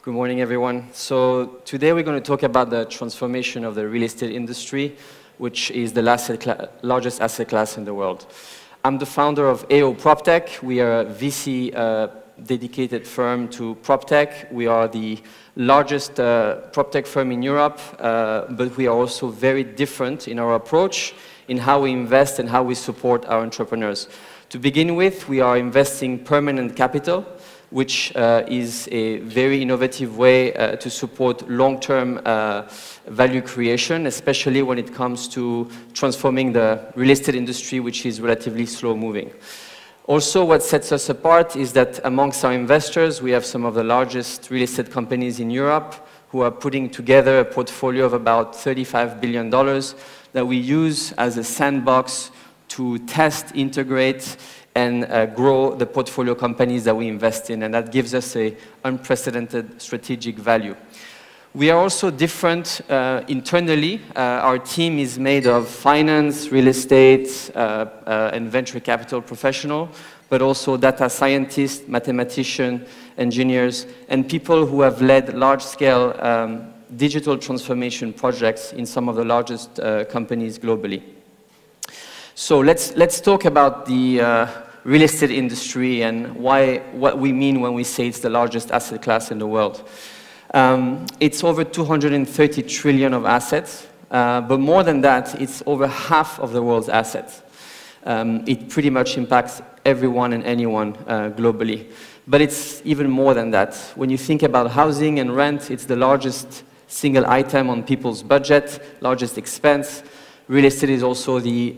Good morning, everyone. So today we're going to talk about the transformation of the real estate industry, which is the largest asset class in the world. I'm the founder of Proptech. We are a VC dedicated firm to Proptech. We are the largest Proptech firm in Europe, but we are also very different in our approach, in how we invest and how we support our entrepreneurs. To begin with, we are investing permanent capital, which is a very innovative way to support long-term value creation, especially when it comes to transforming the real estate industry, which is relatively slow-moving. Also, what sets us apart is that amongst our investors, we have some of the largest real estate companies in Europe who are putting together a portfolio of about $35 billion that we use as a sandbox to test, integrate, and grow the portfolio companies that we invest in, and that gives us an unprecedented strategic value. We are also different internally. Our team is made of finance, real estate, and venture capital professionals, but also data scientists, mathematicians, engineers, and people who have led large-scale digital transformation projects in some of the largest companies globally. So let's talk about the real estate industry and what we mean when we say it's the largest asset class in the world. It's over 230 trillion of assets, but more than that, it's over half of the world's assets. It pretty much impacts everyone and anyone globally. But it's even more than that. When you think about housing and rent, it's the largest single item on people's budget, largest expense. Real estate is also the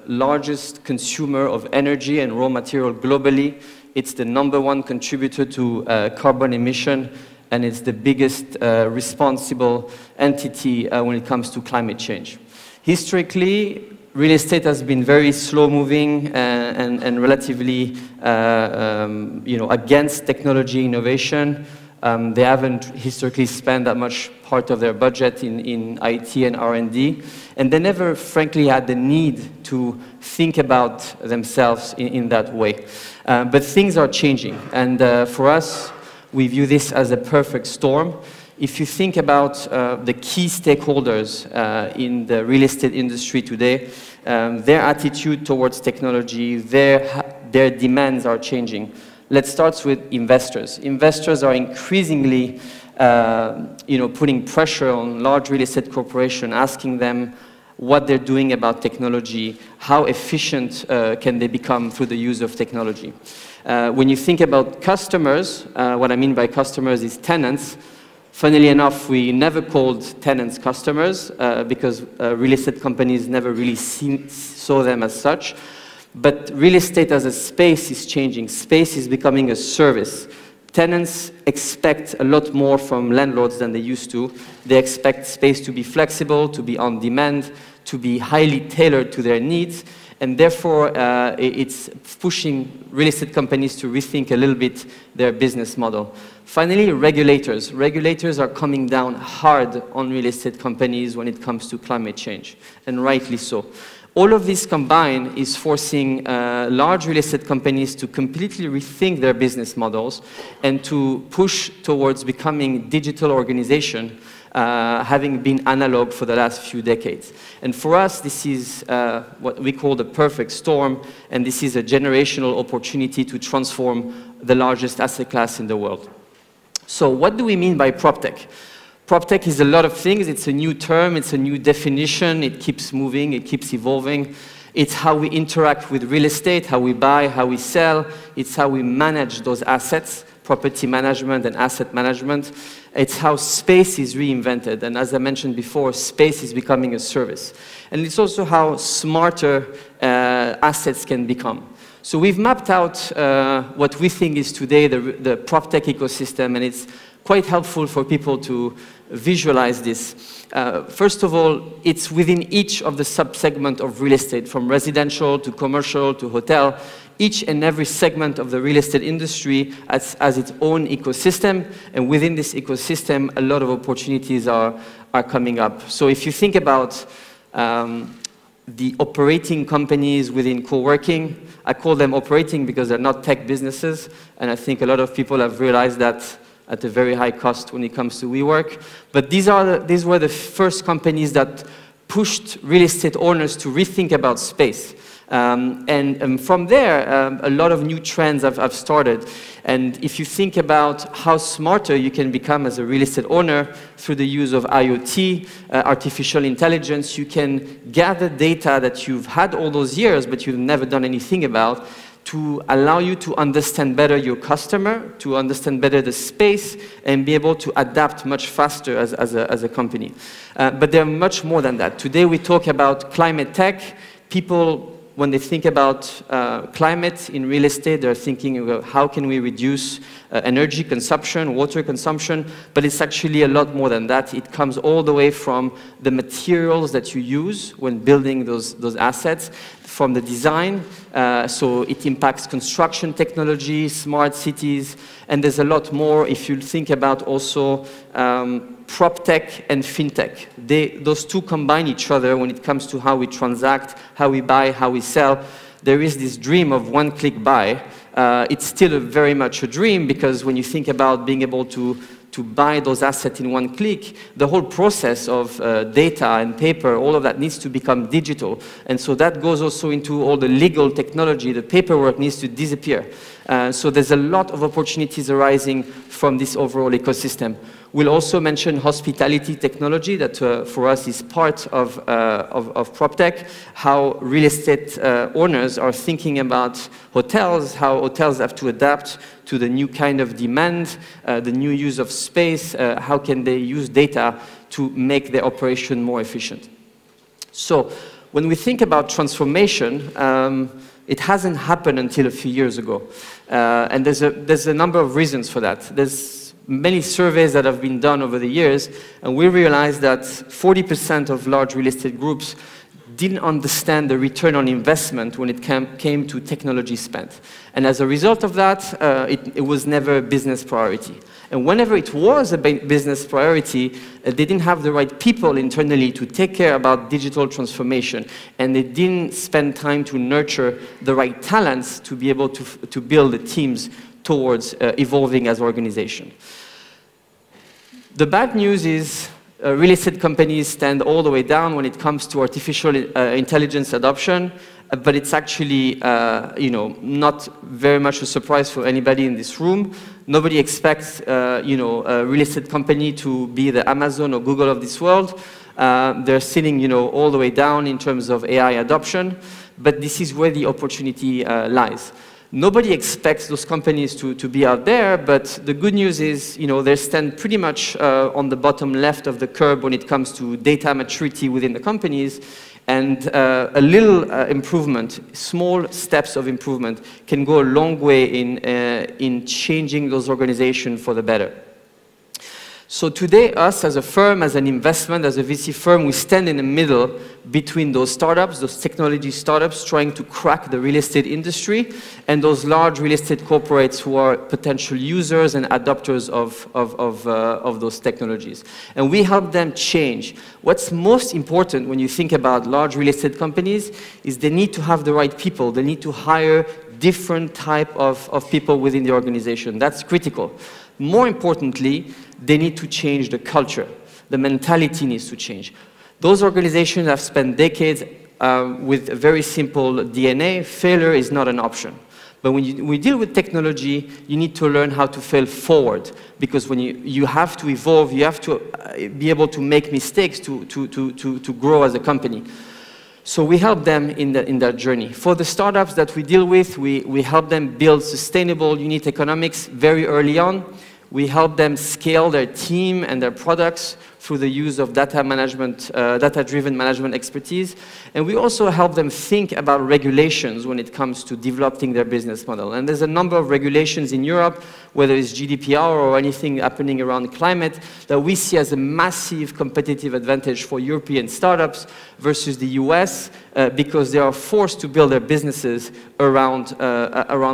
largest consumer of energy and raw material globally. It's the #1 contributor to carbon emission, and it's the biggest responsible entity when it comes to climate change. Historically, real estate has been very slow-moving and relatively against technology innovation. They haven't historically spent that much part of their budget in IT and R&D, and they never, frankly, had the need to think about themselves in that way. But things are changing, and for us, we view this as a perfect storm. If you think about the key stakeholders in the real estate industry today, their attitude towards technology, their demands are changing. Let's start with investors. Investors are increasingly putting pressure on large real estate corporations, asking them what they're doing about technology, how efficient can they become through the use of technology. When you think about customers, what I mean by customers is tenants. Funnily enough, we never called tenants customers because real estate companies never really saw them as such. But real estate as a space is changing. Space is becoming a service. Tenants expect a lot more from landlords than they used to. They expect space to be flexible, to be on demand, to be highly tailored to their needs, and therefore it's pushing real estate companies to rethink a little bit their business model. Finally, regulators. Regulators are coming down hard on real estate companies when it comes to climate change, and rightly so. All of this combined is forcing large real estate companies to completely rethink their business models and to push towards becoming digital organization, having been analog for the last few decades. And for us, this is what we call the perfect storm, and this is a generational opportunity to transform the largest asset class in the world. So what do we mean by PropTech? PropTech is a lot of things. It's a new term, it's a new definition, it keeps moving, it keeps evolving. It's how we interact with real estate, how we buy, how we sell. It's how we manage those assets, property management and asset management. It's how space is reinvented. And as I mentioned before, space is becoming a service. And it's also how smarter assets can become. So we've mapped out what we think is today the PropTech ecosystem, and it's quite helpful for people to visualize this. First of all, it's within each of the sub-segments of real estate, from residential to commercial to hotel. Each and every segment of the real estate industry has its own ecosystem, and within this ecosystem, a lot of opportunities are coming up. So if you think about the operating companies within co-working, I call them operating because they're not tech businesses, and I think a lot of people have realized that at a very high cost when it comes to WeWork. But these were the first companies that pushed real estate owners to rethink about space. And from there, a lot of new trends have started. And if you think about how smarter you can become as a real estate owner through the use of IoT, artificial intelligence, you can gather data that you've had all those years, but you've never done anything about, to allow you to understand better your customer, to understand better the space, and be able to adapt much faster as a company. But there are much more than that. Today we talk about climate tech. People, when they think about climate in real estate, they're thinking about how can we reduce energy consumption, water consumption, but it's actually a lot more than that. It comes all the way from the materials that you use when building those assets, from the design, so it impacts construction technology, smart cities, and there's a lot more if you think about also Proptech and fintech. Those two combine each other when it comes to how we transact, how we buy, how we sell. There is this dream of one-click buy. It's still very much a dream, because when you think about being able to buy those assets in one click, the whole process of data and paper, all of that needs to become digital. And so that goes also into all the legal technology. The paperwork needs to disappear. So there's a lot of opportunities arising from this overall ecosystem. We'll also mention hospitality technology that for us is part of Proptech, how real estate owners are thinking about hotels, how hotels have to adapt to the new kind of demand, the new use of space, how can they use data to make their operation more efficient. So when we think about transformation, it hasn't happened until a few years ago. And there's a number of reasons for that. There's many surveys that have been done over the years, and we realized that 40% of large real estate groups didn't understand the return on investment when it came to technology spent. And as a result of that, it was never a business priority. And whenever it was a business priority, they didn't have the right people internally to take care about digital transformation, and they didn't spend time to nurture the right talents to be able to build the teams towards evolving as an organization. The bad news is real estate companies stand all the way down when it comes to artificial intelligence adoption, but it's actually not very much a surprise for anybody in this room. Nobody expects a real estate company to be the Amazon or Google of this world. They're sitting all the way down in terms of AI adoption, but this is where the opportunity lies. Nobody expects those companies to be out there, but the good news is, they stand pretty much on the bottom left of the curve when it comes to data maturity within the companies, and a little improvement, small steps of improvement, can go a long way in changing those organizations for the better. So today, us as a firm, as an investment, as a VC firm, we stand in the middle between those startups, those technology startups trying to crack the real estate industry, and those large real estate corporates who are potential users and adopters of those technologies. And we help them change. What's most important when you think about large real estate companies is they need to have the right people. They need to hire different type of people within the organization. That's critical. More importantly, they need to change the culture. The mentality needs to change. Those organizations have spent decades with a very simple DNA. Failure is not an option. But when we deal with technology, you need to learn how to fail forward, because when you have to evolve, you have to be able to make mistakes to grow as a company. So we help them in that journey. For the startups that we deal with, we help them build sustainable unit economics very early on. We help them scale their team and their products through the use of data-driven management expertise. And we also help them think about regulations when it comes to developing their business model. And there's a number of regulations in Europe, whether it's GDPR or anything happening around climate, that we see as a massive competitive advantage for European startups versus the US, because they are forced to build their businesses around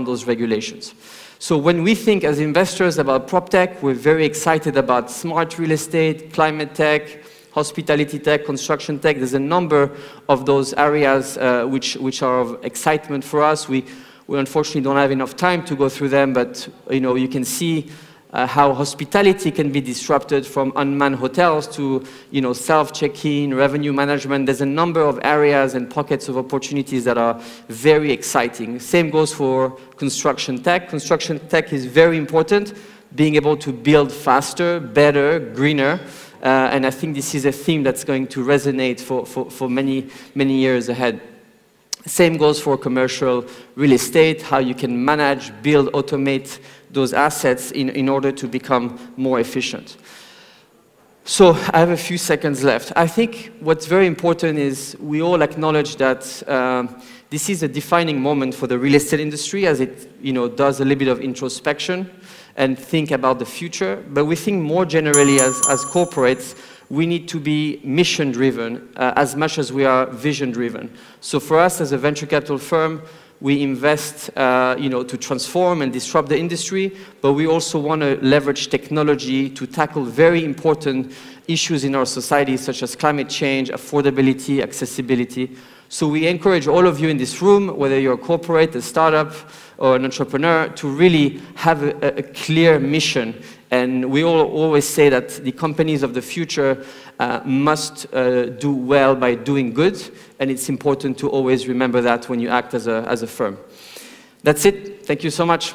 those regulations. So when we think as investors about Proptech, we're very excited about smart real estate, climate tech, hospitality tech, construction tech. There's a number of those areas which are of excitement for us. We unfortunately don't have enough time to go through them, but you can see how hospitality can be disrupted from unmanned hotels to, self-check-in, revenue management. There's a number of areas and pockets of opportunities that are very exciting. Same goes for construction tech. Construction tech is very important, being able to build faster, better, greener. And I think this is a theme that's going to resonate for many, many years ahead. Same goes for commercial real estate, how you can manage, build, automate those assets in order to become more efficient. So I have a few seconds left. I think what's very important is we all acknowledge that this is a defining moment for the real estate industry as it does a little bit of introspection and think about the future. But we think more generally as corporates, we need to be mission-driven as much as we are vision-driven. So for us as a venture capital firm, we invest to transform and disrupt the industry, but we also want to leverage technology to tackle very important issues in our society, such as climate change, affordability, accessibility. So we encourage all of you in this room, whether you're a corporate, a startup, or an entrepreneur, to really have a clear mission. And we all always say that the companies of the future must do well by doing good, and it's important to always remember that when you act as a firm. That's it. Thank you so much.